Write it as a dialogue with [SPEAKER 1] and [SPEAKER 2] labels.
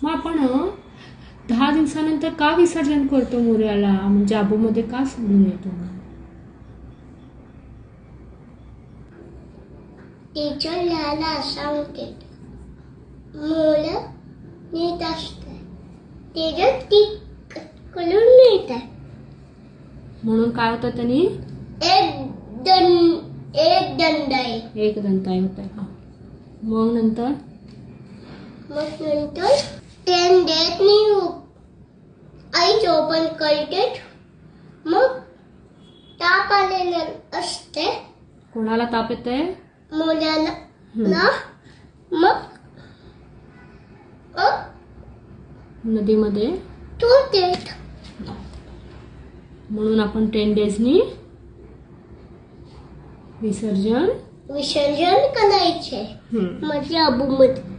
[SPEAKER 1] मग आपण 10 दिवसानंतर का विसर्जन करतो मोर्याला, म्हणजे आबूमध्ये का सोडून येतो?
[SPEAKER 2] टीचर लिहायला सांगते, मुलं नीट असते, त्याच्यात ती कलर नीट आहे
[SPEAKER 1] म्हणून काय होतं त्यांनी
[SPEAKER 2] एक
[SPEAKER 1] दंताई होत आहे. मग नंतर
[SPEAKER 2] 10 days नी आईच ओपन करते. मग ताप आलेलं असते.
[SPEAKER 1] कोणाला ताप येतंय?
[SPEAKER 2] मुलाला. मग
[SPEAKER 1] नदीमध्ये म्हणून आपण 10 days विसर्जन
[SPEAKER 2] करायचे. माझ्या आबूमध्ये